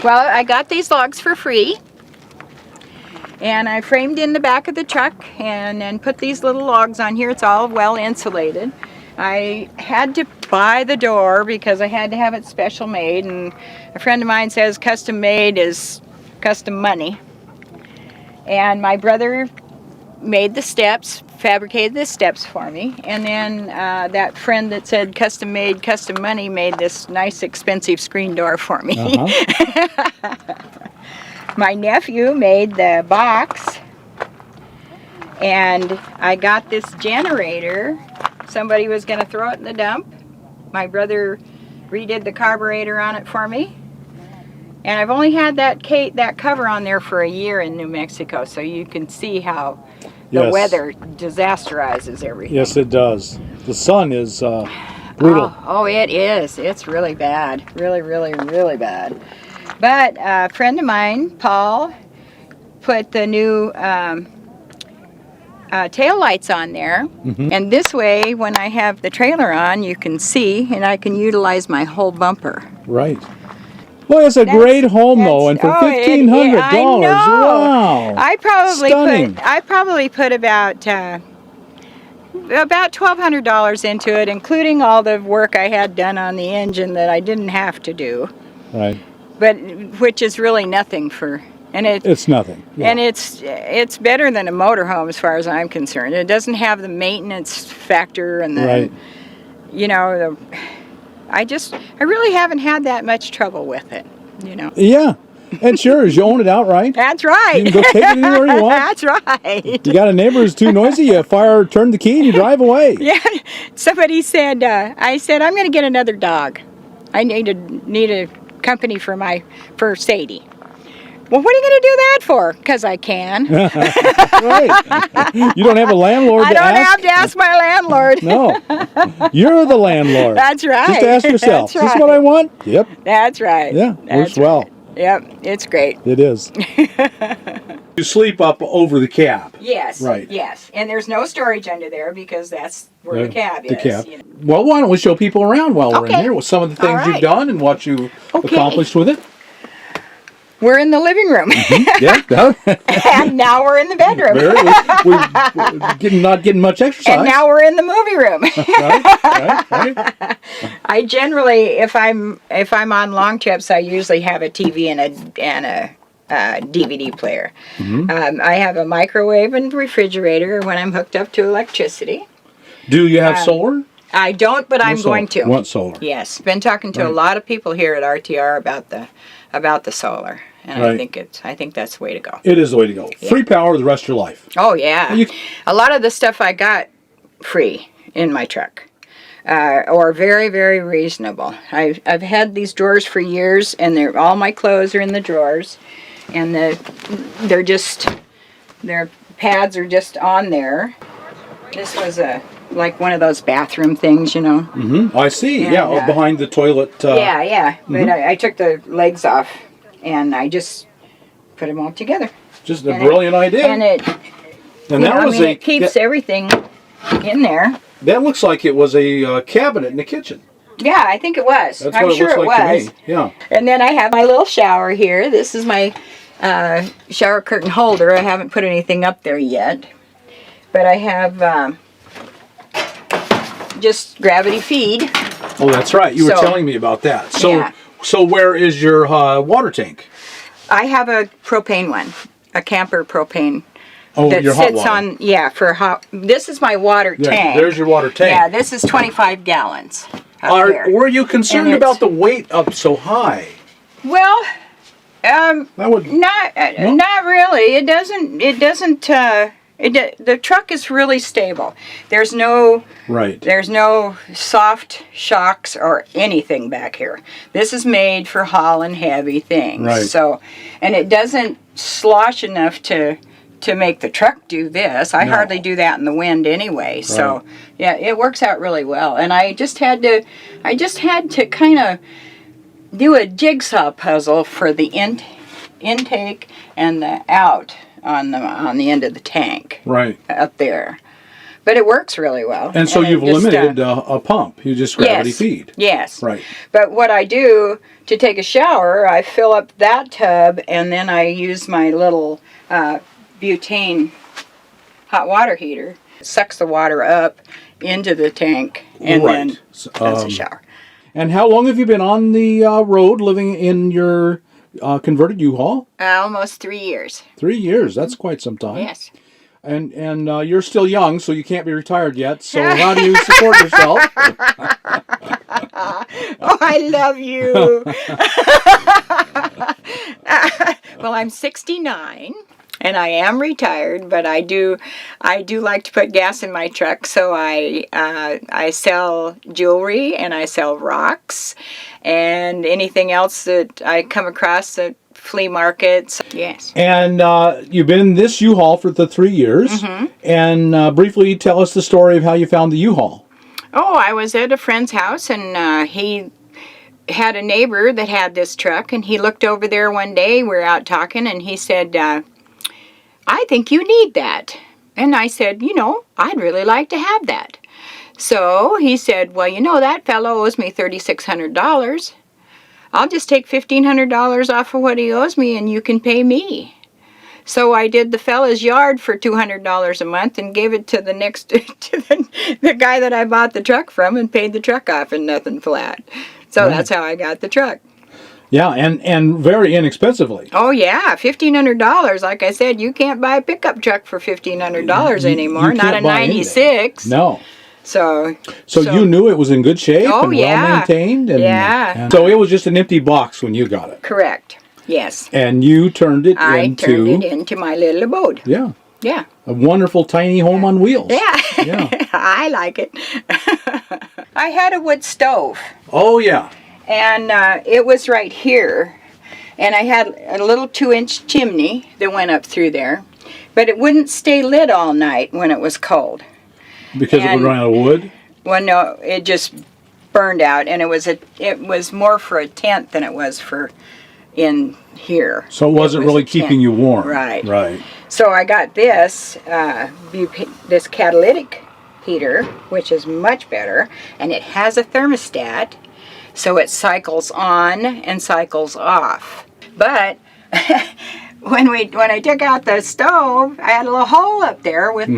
Well, I got these logs for free, and I framed in the back of the truck and then put these little logs on here. It's all well insulated. I had to buy the door because I had to have it special made, and a friend of mine says custom made is custom money. And my brother made the steps, fabricated the steps for me, and then that friend that said custom made, custom money made this nice expensive screen door for me. My nephew made the box, and I got this generator. Somebody was going to throw it in the dump. My brother redid the carburetor on it for me. And I've only had that cover on there for a year in New Mexico, so you can see how the weather disasterizes everything. Yes, it does. The sun is brutal. Oh, it is. It's really bad. Really, really, really bad. But a friend of mine, Paul, put the new tail lights on there. And this way, when I have the trailer on, you can see, and I can utilize my whole bumper. Right. Well, it's a great home, though, and for $1,500, wow! I probably put about $1,200 into it, including all the work I had done on the engine that I didn't have to do. Right. But which is really nothing it's nothing. Yeah. And it's better than a motorhome as far as I'm concerned. It doesn't have the maintenance factor and the I really haven't had that much trouble with it, Yeah, and sure, you own it outright. That's right. You can go take it anywhere you want. That's right. You got a neighbor who's too noisy, you turn the key and you drive away. Yeah, somebody said, I said, I'm going to get another dog. I need a company for Sadie. Well, what are you going to do that for? Because I can. Right. You don't have a landlord to ask? I don't have to ask my landlord. No. You're the landlord. That's right. Just ask yourself, That's is this what I want? Yep. That's right. Yeah, works well. Yep, it's great. It is. You sleep up over the cab. Yes. Right. Yes. And there's no storage under there because that's where the cab is. The cab. Well, why don't we show people around while we're in here with some of the things you've done and what you accomplished with it? We're in the living room. Yeah. And now we're in the bedroom. We're not getting much exercise. And now we're in the movie room. Right. I generally, if I'm on long trips, I usually have a TV and a DVD player. I have a microwave and refrigerator when I'm hooked up to electricity. Do you have solar? I don't, but I'm going to. Want solar? Yes. Been talking to a lot of people here at RTR about the solar. And I think that's the way to go. It is the way to go. Yeah. Free power the rest of your life. Oh, yeah. A lot of the stuff I got free in my truck. Or very, very reasonable. I've had these drawers for years, and all my clothes are in the drawers. And their pads are just on there. This was like one of those bathroom things, I see. And, behind the toilet. Yeah. But I took the legs off. And I just put them all together. Just a brilliant idea. And it keeps everything in there. That looks like it was a cabinet in the kitchen. Yeah, I think it was. That's I'm what sure it looks like was. to me. Yeah. And then I have my little shower here. This is my shower curtain holder. I haven't put anything up there yet. But I have just gravity feed. Oh, that's right. You were telling me about that. So where is your water tank? I have a propane one, a camper propane. Oh, that your sits hot water. on, for hot. This is my water tank. There's your water tank. Yeah, this is 25 gallons. Were you concerned about the weight up so high? Well, not really. It doesn't. The truck is really stable. There's no soft shocks or anything back here. This is made for hauling heavy things. Right. So, and it doesn't slosh enough to make the truck do this. I hardly do that in the wind anyway. Right. So, yeah, it works out really well. And I just had to kind of do a jigsaw puzzle for the intake and the out on the end of the tank. Right. Up there. But it works really well. And so you've eliminated a pump. You just gravity feed. Yes. Right. But what I do to take a shower, I fill up that tub, and then I use my little butane hot water heater. It sucks the water up into the tank, and then that's a shower. And how long have you been on the road living in your converted U-Haul? Almost 3 years. 3 years. That's quite some time. Yes. And you're still young, so you can't be retired yet. So how do you support yourself? Oh, I love you. Well, I'm 69, and I am retired, but I do like to put gas in my truck. So I sell jewelry, and I sell rocks, and anything else that I come across at flea markets. Yes. And you've been in this U-Haul for the 3 years. Mm-hmm. And briefly tell us the story of how you found the U-Haul. Oh, I was at a friend's house, and he had a neighbor that had this truck, and he looked over there one day. We were out talking, and he said, I think you need that. And I said, I'd really like to have that. So he said, well, that fellow owes me $3,600. I'll just take $1,500 off of what he owes me, and you can pay me. So I did the fella's yard for $200 a month and gave it to the next to the guy that I bought the truck from, and paid the truck off and nothing flat. So that's how I got the truck. Yeah, and very inexpensively. Oh yeah, $1,500. Like I said, you can't buy a pickup truck for $1,500 anymore. Not a '96. No. So you knew it was in good shape and well maintained, and so it was just an empty box when you got it. Correct. Yes. And you turned it turned it into my little abode. Yeah. Yeah. A wonderful tiny home on wheels. Yeah. Yeah. I like it. I had a wood stove. Oh yeah. And it was right here, and I had a little 2-inch chimney that went up through there, but it wouldn't stay lit all night when it was cold. Because it would run out of wood? Well, no, it just burned out, and it was more for a tent than it was for in here. So it wasn't really keeping you warm. Right. Right. So I got this this catalytic heater, which is much better, and it has a thermostat, so it cycles on and cycles off. But when I took out the stove, I had a little hole up there with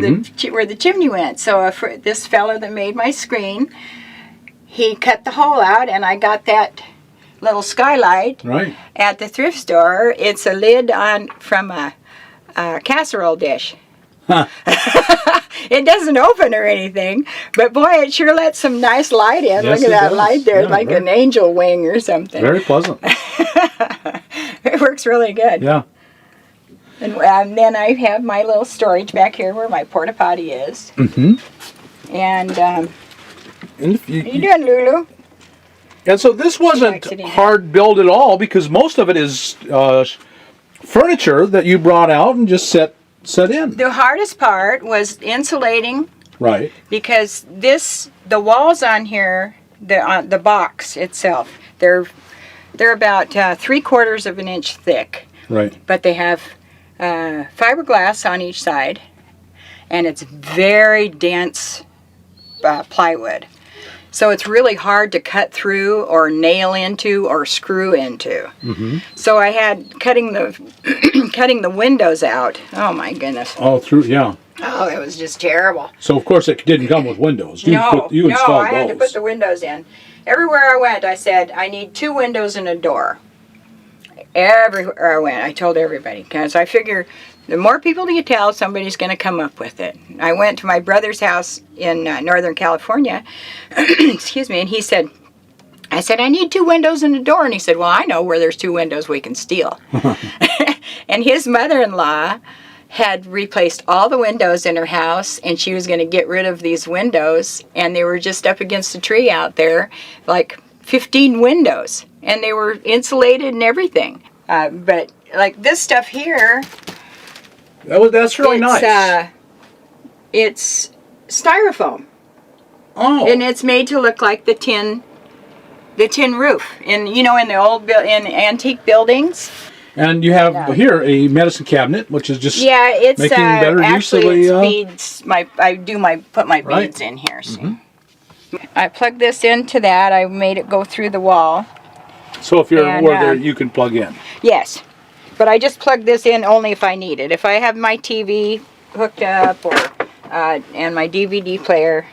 where the chimney went. So this fellow that made my screen, he cut the hole out, and I got that little skylight at the thrift store. It's a lid on from a casserole dish. Huh. It doesn't open or anything, but boy, it sure lets some nice light in. Yes, look at that light there, yeah, like an angel wing or something. Very pleasant. It works really good. Yeah. And then I have my little storage back here where my porta potty is. Mm-hmm. And how you doing, Lulu? And so this wasn't hard build at all, because most of it is furniture that you brought out and just set in. The hardest part was insulating. Right. Because the walls on here, the box itself, they're about 3/4 of an inch thick. Right. But they have fiberglass on each side, and it's very dense plywood. So it's really hard to cut through or nail into or screw into. Mm-hmm. So I had cutting the windows out. Oh my goodness. Oh, yeah. Oh, it was just terrible. So of course it didn't come with windows. You installed I had to put the windows in. Everywhere I went, I said, I need 2 windows and a door. Everywhere I went, I told everybody, because I figure the more people you tell, somebody's going to come up with it. I went to my brother's house in Northern California, excuse me, and I said, I need 2 windows and a door. And he said, well, I know where there's 2 windows we can steal. And his mother-in-law had replaced all the windows in her house, and she was going to get rid of these windows, and they were just up against a tree out there, like 15 windows, and they were insulated and everything. But like this stuff here, that's really nice. It's styrofoam. Oh. And it's made to look like the tin roof. In the old in antique buildings, And you have here a medicine cabinet, which is just it's making better use of actually the. it's beads. Put my Right. beads in here. See? I plugged this into that. I made it go through the wall. So if you're And, where there, you can plug in. Yes, but I just plug this in only if I need it. If I have my TV hooked up or and my DVD player,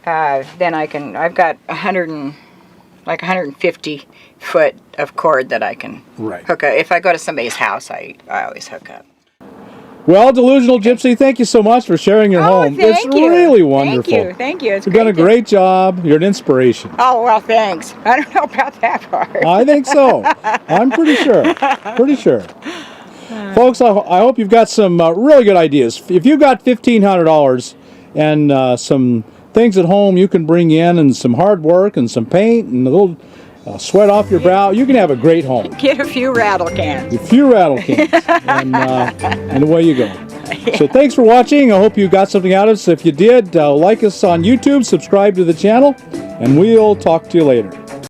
then I can. I've got 150 foot of cord that I can hook up. If I go to somebody's house, I always hook up. Well, Delusional Gypsy, thank you so much for sharing your home. It's really wonderful. Thank you. It's You've done a great job. You're an inspiration. Oh, well, thanks. I don't know about that part. I think so. I'm pretty sure. Pretty sure. Folks, I hope you've got some really good ideas. If you've got $1,500 and some things at home you can bring in and some hard work and some paint and a little sweat off your brow, you can have a great home. Get a few rattle cans. A few rattle cans. And away you go. So thanks for watching. I hope you got something out of us. If you did, like us on YouTube, subscribe to the channel, and we'll talk to you later.